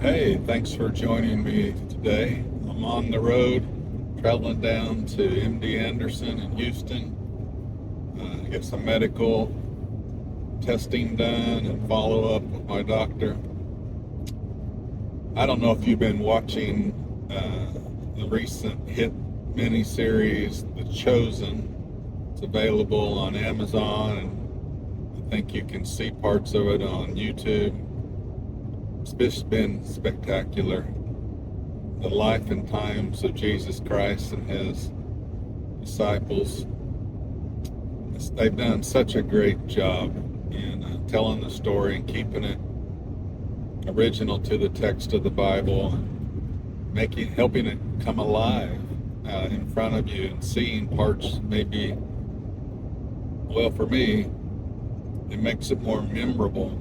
Hey, thanks for joining me today. I'm on the road traveling down to MD Anderson in Houston, get some medical testing done and follow up with my doctor. I don't know if you've been watching the recent hit miniseries, The Chosen. It's available on Amazon, and I think you can see parts of it on YouTube. It's just been spectacular. The life and times of Jesus Christ and his disciples. They've done such a great job in telling the story and keeping it original to the text of the Bible, helping it come alive in front of you, and seeing parts maybe, well, for me, it makes it more memorable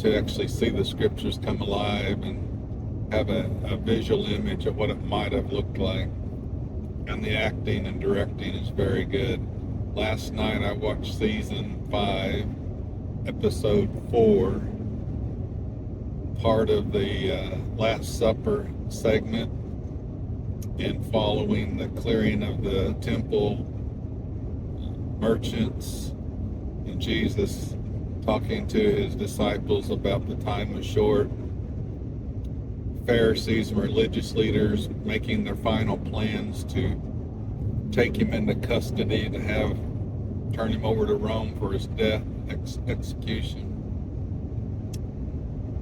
to actually see the scriptures come alive and have a visual image of what it might have looked like. And the acting and directing is very good. Last night I watched season 5, episode 4, part of the Last Supper segment, and following the clearing of the temple merchants and Jesus talking to his disciples about the time was short. Pharisees and religious leaders making their final plans to take him into custody to turn him over to Rome for his death, execution.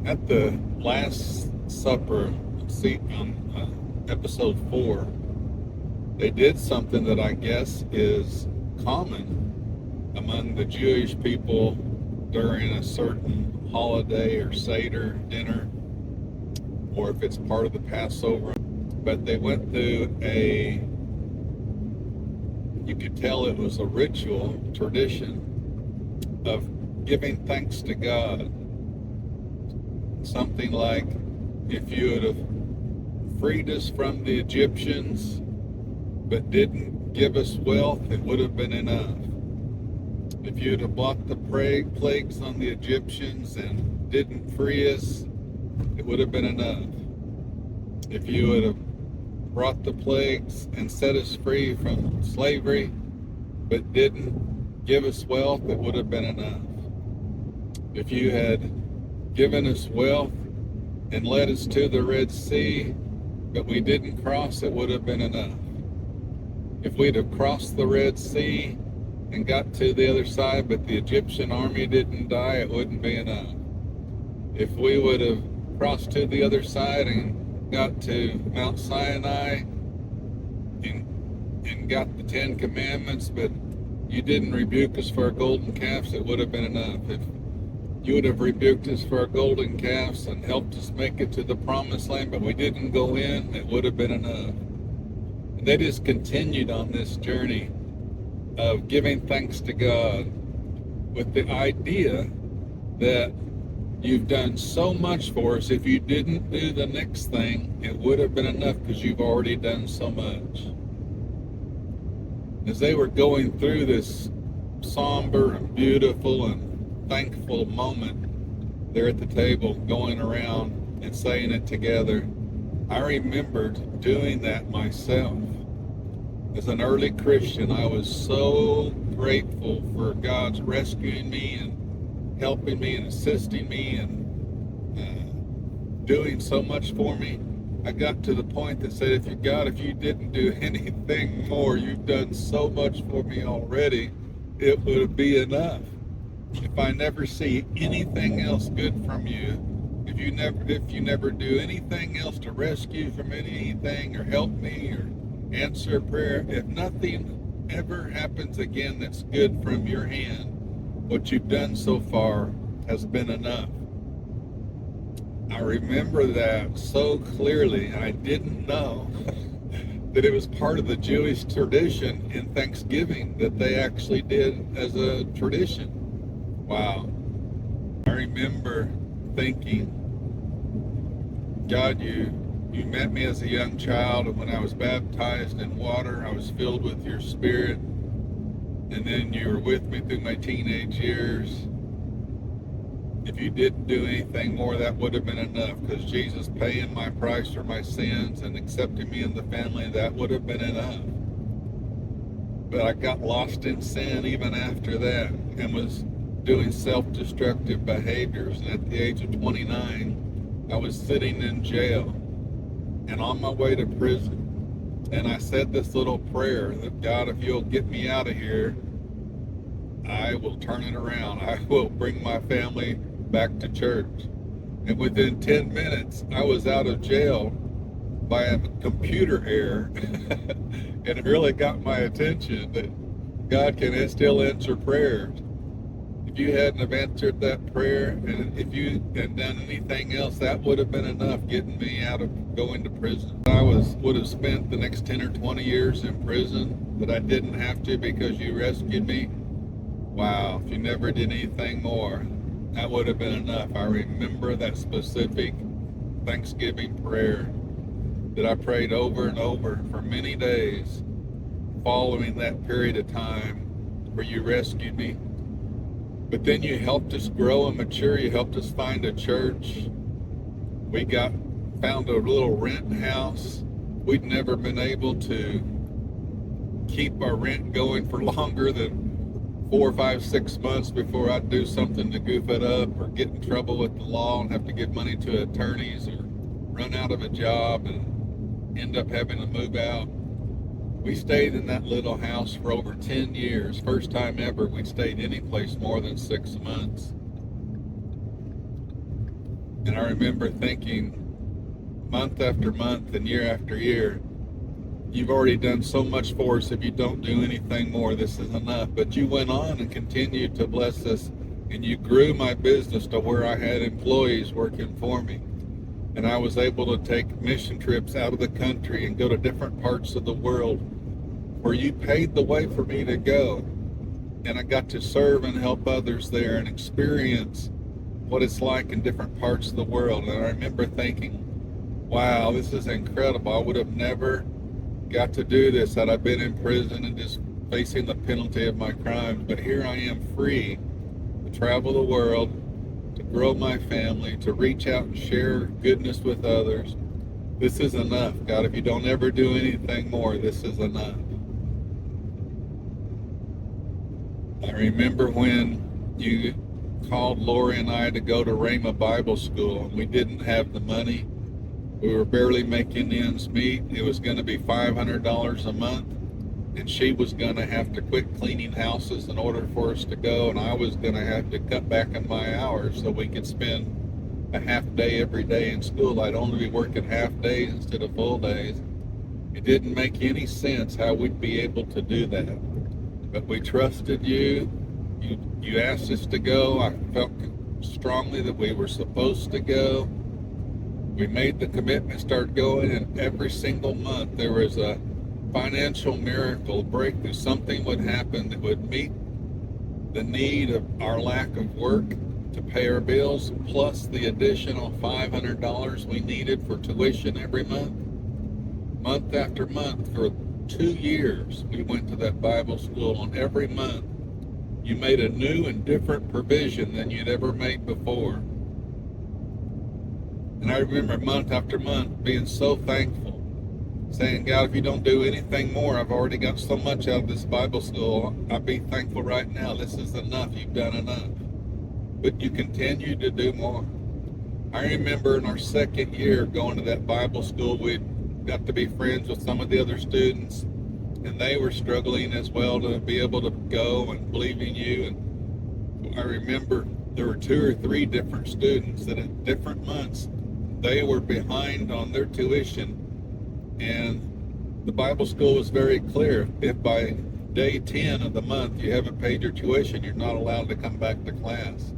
At the Last Supper, on episode 4, they did something that I guess is common among the Jewish people during a certain holiday or Seder dinner, or if it's part of the Passover. But they went through you could tell it was a ritual tradition of giving thanks to God. Something like, if you would have freed us from the Egyptians but didn't give us wealth, it would have been enough. If you would have brought the plagues on the Egyptians and didn't free us, it would have been enough. If you would have brought the plagues and set us free from slavery but didn't give us wealth, it would have been enough. If you had given us wealth and led us to the Red Sea, but we didn't cross, it would have been enough. If we'd have crossed the Red Sea and got to the other side, but the Egyptian army didn't die, it wouldn't be enough. If we would have crossed to the other side and got to Mount Sinai and got the 10 Commandments, but you didn't rebuke us for our golden calves, it would have been enough. If you would have rebuked us for our golden calves and helped us make it to the promised land, but we didn't go in, it would have been enough. And they just continued on this journey of giving thanks to God with the idea that you've done so much for us. If you didn't do the next thing, it would have been enough because you've already done so much. As they were going through this somber and beautiful and thankful moment there at the table, going around and saying it together, I remembered doing that myself. As an early Christian, I was so grateful for God's rescuing me and helping me and assisting me and doing so much for me. I got to the point that said, if you didn't do anything more, you've done so much for me already, it would be enough. If I never see anything else good from you, if you never do anything else to rescue from anything or help me or answer a prayer, if nothing ever happens again that's good from your hand, what you've done so far has been enough. I remember that so clearly. I didn't know that it was part of the Jewish tradition in Thanksgiving that they actually did as a tradition. Wow. I remember thinking, God, you met me as a young child, and when I was baptized in water, I was filled with your Spirit, and then you were with me through my teenage years. If you didn't do anything more, that would have been enough, because Jesus paying my price for my sins and accepting me in the family, that would have been enough. But I got lost in sin even after that and was doing self-destructive behaviors. And at the age of 29, I was sitting in jail and on my way to prison. And I said this little prayer that, God, if you'll get me out of here, I will turn it around. I will bring my family back to church. And within 10 minutes, I was out of jail by a computer error. And it really got my attention that God can still answer prayers. If you hadn't have answered that prayer, and if you had done anything else, that would have been enough getting me out of going to prison. I would have spent the next 10 or 20 years in prison, but I didn't have to because you rescued me. Wow, if you never did anything more, that would have been enough. I remember that specific Thanksgiving prayer that I prayed over and over for many days following that period of time where you rescued me. But then you helped us grow and mature. You helped us find a church. We found a little rent house. We'd never been able to keep our rent going for longer than 4, 5, 6 months before I'd do something to goof it up or get in trouble with the law and have to give money to attorneys or run out of a job and end up having to move out. We stayed in that little house for over 10 years. First time ever we stayed any place more than 6 months. And I remember thinking, month after month and year after year, you've already done so much for us. If you don't do anything more, this is enough. But you went on and continued to bless us, and you grew my business to where I had employees working for me. And I was able to take mission trips out of the country and go to different parts of the world where you paid the way for me to go. And I got to serve and help others there and experience what it's like in different parts of the world. And I remember thinking, wow, this is incredible. I would have never got to do this had I been in prison and just facing the penalty of my crimes. But here I am, free to travel the world, to grow my family, to reach out and share goodness with others. This is enough, God. If you don't ever do anything more, this is enough. I remember when you called Lori and I to go to Rhema Bible School, and we didn't have the money. We were barely making ends meet. It was going to be $500 a month, and she was going to have to quit cleaning houses in order for us to go, and I was going to have to cut back on my hours so we could spend a half day every day in school. I'd only be working half days instead of full days. It didn't make any sense how we'd be able to do that. But we trusted you. You asked us to go. I felt strongly that we were supposed to go. We made the commitment, started going, and every single month there was a financial miracle, breakthrough. Something would happen that would meet the need of our lack of work to pay our bills, plus the additional $500 we needed for tuition every month. Month after month, for 2 years, we went to that Bible school, and every month you made a new and different provision than you'd ever made before. And I remember month after month being so thankful, saying, God, if you don't do anything more, I've already got so much out of this Bible school. I'll be thankful right now. This is enough. You've done enough. But you continue to do more. I remember in our second year going to that Bible school, we'd got to be friends with some of the other students, and they were struggling as well to be able to go and believe in you. And I remember there were 2 or 3 different students that at different months they were behind on their tuition, and the Bible school was very clear. If by day 10 of the month you haven't paid your tuition, you're not allowed to come back to class.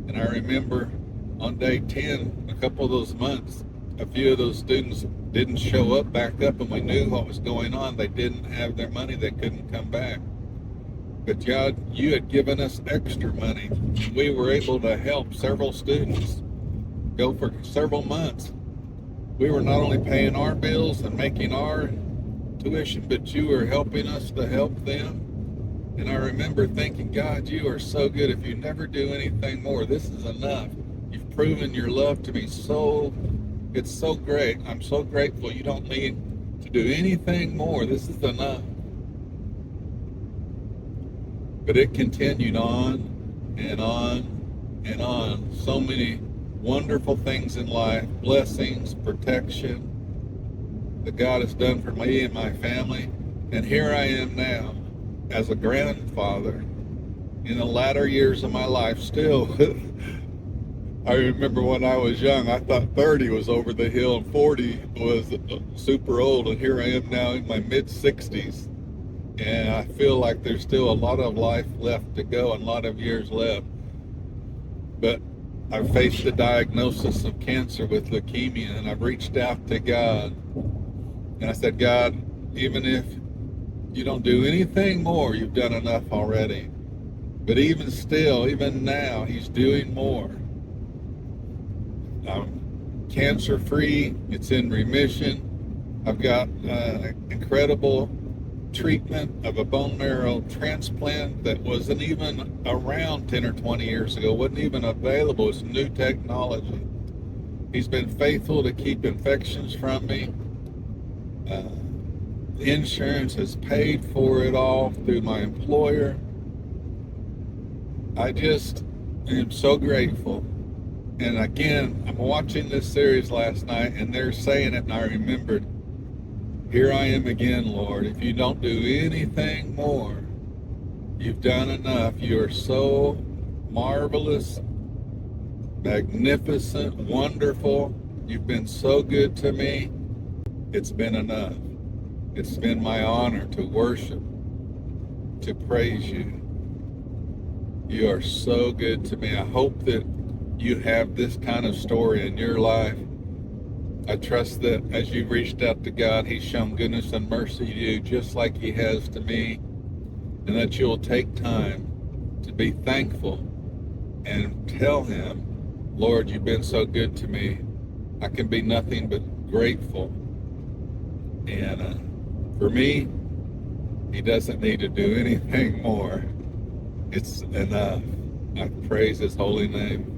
And I remember on day 10, a couple of those months, a few of those students didn't show up, back up, and we knew what was going on. They didn't have their money. They couldn't come back. But God, you had given us extra money. We were able to help several students go for several months. We were not only paying our bills and making our tuition, but you were helping us to help them. And I remember thinking, God, you are so good. If you never do anything more, this is enough. You've proven your love to me so, it's so great. I'm so grateful. You don't need to do anything more. This is enough. But it continued on and on and on. So many wonderful things in life, blessings, protection that God has done for me and my family. And here I am now as a grandfather in the latter years of my life still. I remember when I was young, I thought 30 was over the hill and 40 was super old. And here I am now in my mid-60s. And I feel like there's still a lot of life left to go and a lot of years left. But I've faced the diagnosis of cancer with leukemia, and I've reached out to God. And I said, God, even if you don't do anything more, you've done enough already. But even still, even now, he's doing more. I'm cancer-free. It's in remission. I've got incredible treatment of a bone marrow transplant that wasn't even around 10 or 20 years ago, wasn't even available. It's new technology. He's been faithful to keep infections from me. Insurance has paid for it all through my employer. I just am so grateful. And again, I'm watching this series last night and they're saying it, and I remembered, here I am again, Lord. If you don't do anything more, you've done enough. You are so marvelous, magnificent, wonderful. You've been so good to me. It's been enough. It's been my honor to worship, to praise you. You are so good to me. I hope that you have this kind of story in your life. I trust that as you've reached out to God, he's shown goodness and mercy to you just like he has to me, and that you'll take time to be thankful and tell him, Lord, you've been so good to me. I can be nothing but grateful. And for me, he doesn't need to do anything more. It's enough. I praise his holy name.